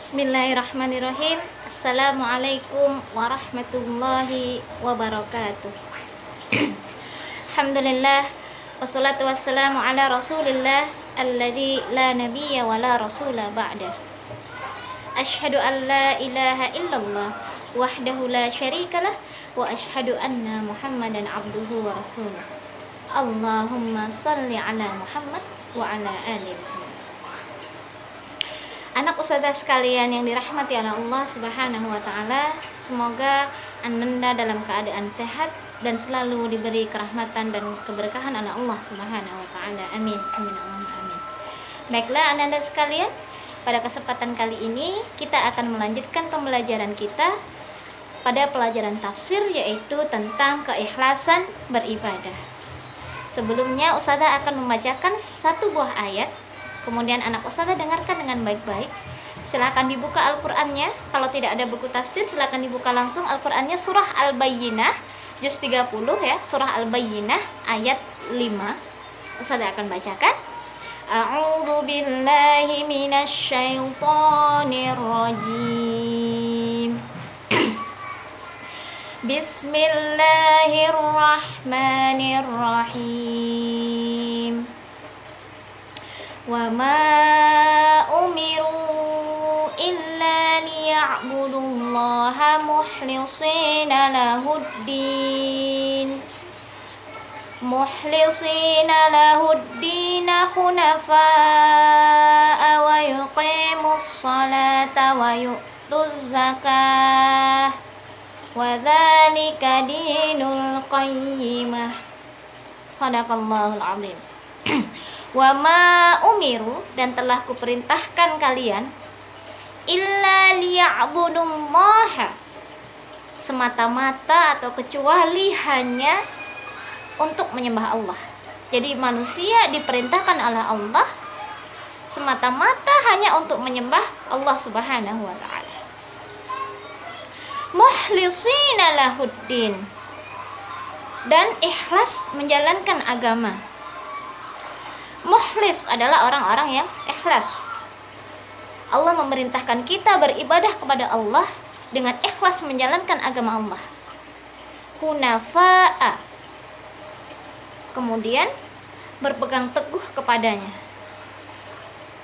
Bismillahirrahmanirrahim. Assalamualaikum warahmatullahi wabarakatuh. Alhamdulillah, wassalatu wassalamu ala rasulillah alladzi la nabiyya wa la rasula ba'dah. Asyhadu an la ilaha illallah wahdahu la syarikalah wa asyhadu anna Muhammadan abduhu wa rasuluh. Allahumma salli ala Muhammad wa ala ali Muhammad. Anak ustazah sekalian yang dirahmati oleh Allah Subhanahu wa taala, semoga Anda dalam keadaan sehat dan selalu diberi kerahmatan dan keberkahan oleh Allah Subhanahu wa taala. Amin. Amin Allahumma amin. Baiklah Anda sekalian, pada kesempatan kali ini kita akan melanjutkan pembelajaran kita pada pelajaran tafsir, yaitu tentang keikhlasan beribadah. Sebelumnya ustazah akan membacakan satu buah ayat. Kemudian anak ustazah dengarkan dengan baik-baik. Silakan dibuka Al-Qur'annya. Kalau tidak ada buku tafsir, silakan dibuka langsung Al-Qur'annya, surah Al-Bayyinah juz 30 ya, surah Al-Bayyinah ayat 5. Ustazah akan bacakan. A'udzu billahi minasy syaithanir rajim. Bismillahirrahmanirrahim. Wa ma umiru illa liya'budullaha mukhlisina lahuddin hunafa'a wa yuqimus salata wa yu'tuz zakah wa dzalika dinul qayyimah. Shadaqallahul azim. Wa ma umiru, dan telah kuperintahkan kalian, illa liya'budullaha, semata-mata atau kecuali hanya untuk menyembah Allah. Jadi manusia diperintahkan oleh Allah semata-mata hanya untuk menyembah Allah Subhanahu wa ta'ala. Mukhlisina lahuddin, dan ikhlas menjalankan agama. Mukhlis adalah orang-orang yang ikhlas. Allah memerintahkan kita beribadah kepada Allah dengan ikhlas menjalankan agama Allah. Hunafa'a, kemudian berpegang teguh kepadanya,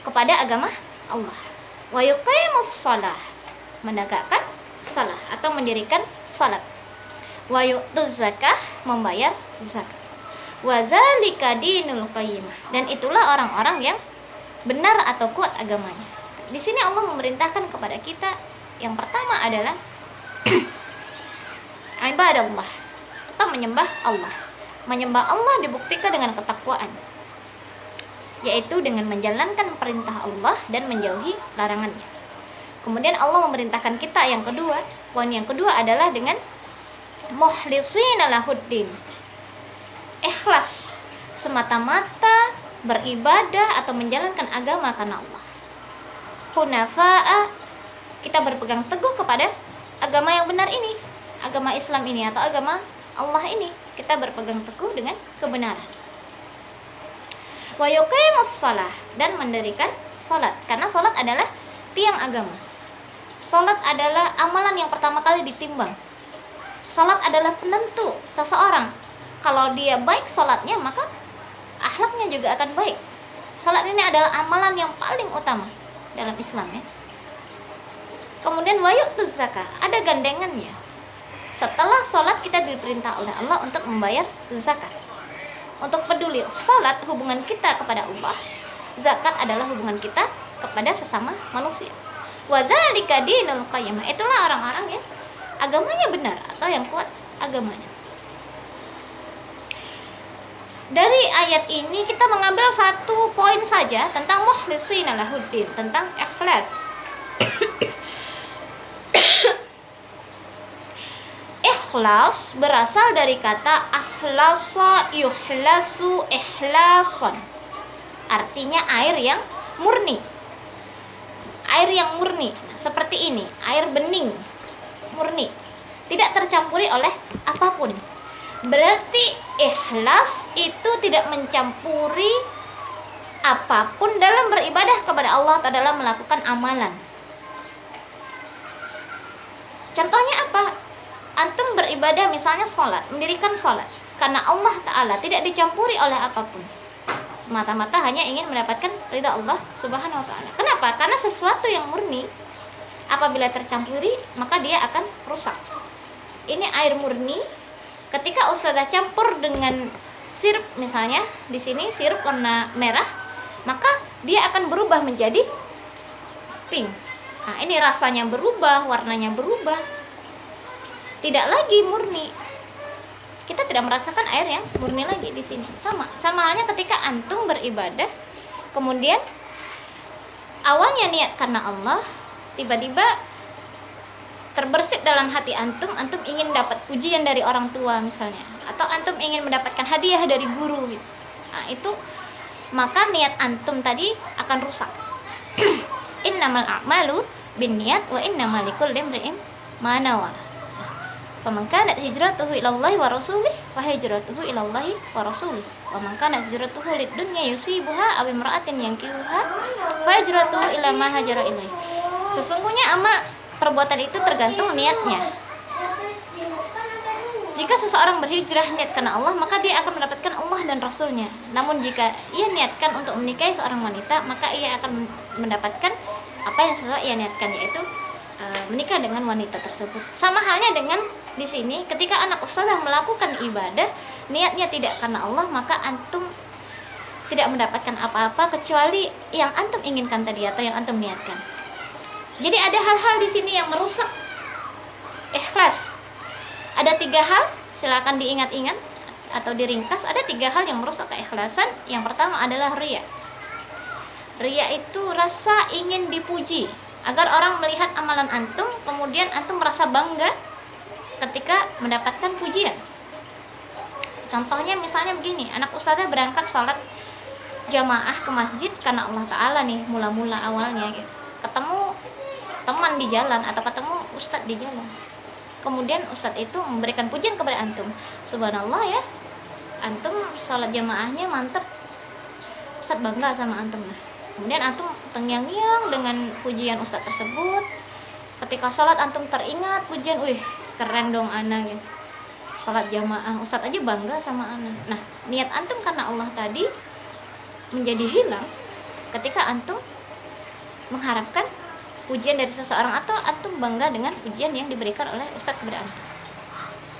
kepada agama Allah. Wa yuqimus shalah, menegakkan salah atau mendirikan salat. Wa yu'tuz zakah, membayar zakat. Wa dzalika dinul qayyimah, dan itulah orang-orang yang benar atau kuat agamanya. Di sini Allah memerintahkan kepada kita yang pertama adalah ibadallah atau menyembah Allah. Menyembah Allah dibuktikan dengan ketakwaan, yaitu dengan menjalankan perintah Allah dan menjauhi larangannya. Kemudian Allah memerintahkan kita yang kedua, poin yang kedua adalah dengan mukhlisina lahuddin, ikhlas semata-mata beribadah atau menjalankan agama karena Allah. Hunafa'a, kita berpegang teguh kepada agama yang benar ini, agama Islam ini atau agama Allah ini. Kita berpegang teguh dengan kebenaran. Wa yuqimus shalah, dan mendirikan salat, karena salat adalah tiang agama. Salat adalah amalan yang pertama kali ditimbang. Salat adalah penentu seseorang. Kalau dia baik salatnya, maka akhlaknya juga akan baik. Salat ini adalah amalan yang paling utama dalam Islam ya. Kemudian wa yu'tuz zakah, ada gandengannya. Setelah salat kita diperintah oleh Allah untuk membayar zakat. Untuk peduli salat hubungan kita kepada Allah, zakat adalah hubungan kita kepada sesama manusia. Wa dzalika dinul qayyimah, itulah orang-orang yang agamanya benar atau yang kuat agamanya. Dari ayat ini kita mengambil satu poin saja tentang mukhlisina lahuddin, tentang ikhlas. Ikhlas berasal dari kata akhlasa yuhlasu ikhlason. Artinya air yang murni. Air yang murni, seperti ini, air bening, murni, tidak tercampuri oleh apapun. Berarti ikhlas itu tidak mencampuri apapun dalam beribadah kepada Allah atau dalam melakukan amalan. Contohnya apa? Antum beribadah misalnya sholat, mendirikan sholat karena Allah Ta'ala, tidak dicampuri oleh apapun, semata-mata hanya ingin mendapatkan ridha Allah Subhanahu wa Ta'ala. Kenapa? Karena sesuatu yang murni apabila tercampuri maka dia akan rusak. Ini air murni, ketika ustazah campur dengan sirup, misalnya di sini sirup warna merah, maka dia akan berubah menjadi pink. Nah, ini rasanya berubah, warnanya berubah, tidak lagi murni. Kita tidak merasakan air yang murni lagi di sini. Sama halnya ketika antum beribadah, kemudian awalnya niat karena Allah, tiba-tiba terbersit dalam hati antum ingin dapat pujian dari orang tua misalnya, atau antum ingin mendapatkan hadiah dari guru gitu. Nah, itu maka niat antum tadi akan rusak. Innamal a'malu binniyat wa innamal likulli imri'in ma nawa. Faman kanat hijratuhu ilallahi wa rasulih fa hijratuhu ilallahi wa rasulih. Wa man kanat hijratuhu lid-dunya yusibuha aw imra'atin yankihuha fa hijratuhu ila ma hajara ilaihi. Sesungguhnya amal perbuatan itu tergantung niatnya. Jika seseorang berhijrah niat karena Allah, maka dia akan mendapatkan Allah dan Rasulnya. Namun jika ia niatkan untuk menikahi seorang wanita, maka ia akan mendapatkan apa yang sesuai ia niatkan, yaitu menikah dengan wanita tersebut. Sama halnya dengan di sini, ketika anak ustazah melakukan ibadah, niatnya tidak karena Allah, maka antum tidak mendapatkan apa-apa kecuali yang antum inginkan tadi atau yang antum niatkan. Jadi ada hal-hal di sini yang merusak ikhlas. Ada 3 hal, silakan diingat-ingat atau diringkas. Ada 3 hal yang merusak keikhlasan. Yang pertama adalah riya. Riya itu rasa ingin dipuji, agar orang melihat amalan antum, kemudian antum merasa bangga ketika mendapatkan pujian. Contohnya misalnya begini, anak ustazah berangkat sholat jamaah ke masjid karena Allah Ta'ala nih, mula-mula awalnya gitu. Ketemu teman di jalan atau ketemu ustadz di jalan, kemudian ustadz itu memberikan pujian kepada antum, subhanallah ya, antum sholat jamaahnya mantep, ustadz bangga sama antum. Kemudian antum terngiang-ngiang dengan pujian ustadz tersebut. Ketika sholat antum teringat pujian, wih keren dong ana gitu, sholat jamaah ustadz aja bangga sama ana. Nah, niat antum karena Allah tadi menjadi hilang ketika antum mengharapkan pujian dari seseorang atau antum bangga dengan pujian yang diberikan oleh ustadz kepada antum.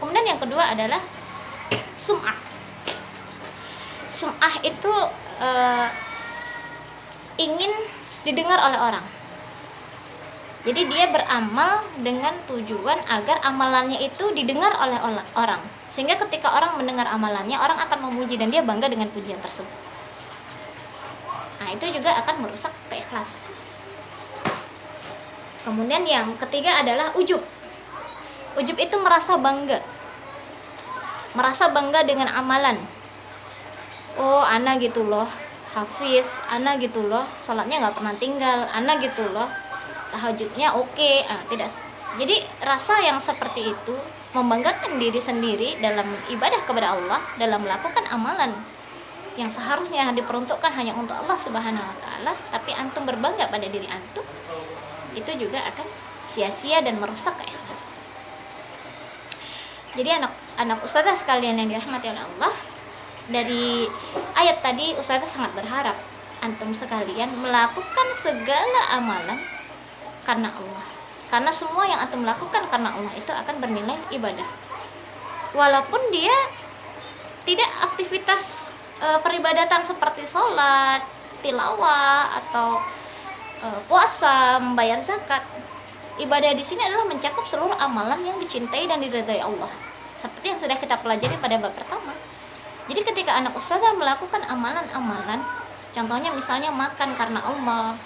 Kemudian yang kedua adalah sum'ah. Sum'ah itu ingin didengar oleh orang. Jadi dia beramal dengan tujuan agar amalannya itu didengar oleh orang, sehingga ketika orang mendengar amalannya, orang akan memuji dan dia bangga dengan pujian tersebut. Nah, itu juga akan merusak keikhlasan. Kemudian yang ketiga adalah ujub. Ujub itu merasa bangga dengan amalan. Oh, ana gitu loh hafiz, ana gitu loh sholatnya nggak pernah tinggal, ana gitu loh tahajudnya oke. Tidak. Jadi rasa yang seperti itu membanggakan diri sendiri dalam ibadah kepada Allah, dalam melakukan amalan yang seharusnya diperuntukkan hanya untuk Allah Subhanahu wa Ta'ala, tapi antum berbangga pada diri antum, itu juga akan sia-sia dan merusak keikhlasan. Jadi anak ustazah sekalian yang dirahmati oleh Allah, dari ayat tadi ustazah sangat berharap antum sekalian melakukan segala amalan karena Allah, karena semua yang antum lakukan karena Allah itu akan bernilai ibadah, walaupun dia tidak aktivitas peribadatan seperti sholat, tilawah, atau puasa, membayar zakat. Ibadah di sini adalah mencakup seluruh amalan yang dicintai dan diridhai Allah, seperti yang sudah kita pelajari pada bab pertama. Jadi ketika anak ustazah melakukan amalan-amalan, contohnya misalnya makan karena Allah,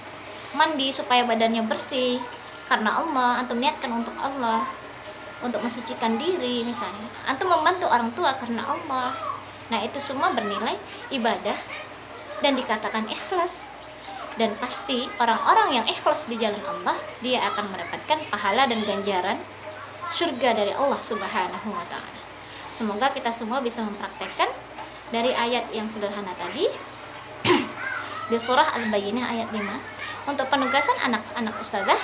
mandi supaya badannya bersih karena Allah, antum niatkan untuk Allah, untuk mensucikan diri misalnya, antum membantu orang tua karena Allah. Nah, itu semua bernilai ibadah dan dikatakan ikhlas. Dan pasti orang-orang yang ikhlas di jalan Allah, dia akan mendapatkan pahala dan ganjaran surga dari Allah Subhanahu wa Ta'ala. Semoga kita semua bisa mempraktekkan dari ayat yang sederhana tadi di surah Al-Bayyinah ayat 5 untuk penugasan anak-anak ustazah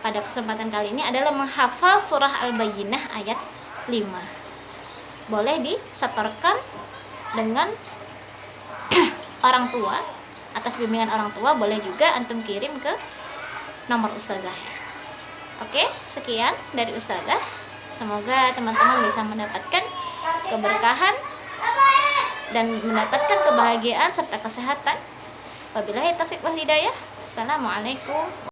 pada kesempatan kali ini adalah menghafal surah Al-Bayyinah ayat 5. Boleh disetorkan dengan orang tua, atas bimbingan orang tua. Boleh juga antum kirim ke nomor ustazah. Oke, sekian dari ustazah. Semoga teman-teman bisa mendapatkan keberkahan dan mendapatkan kebahagiaan serta kesehatan. Wabillahi taufiq wal hidayah. Assalamualaikum.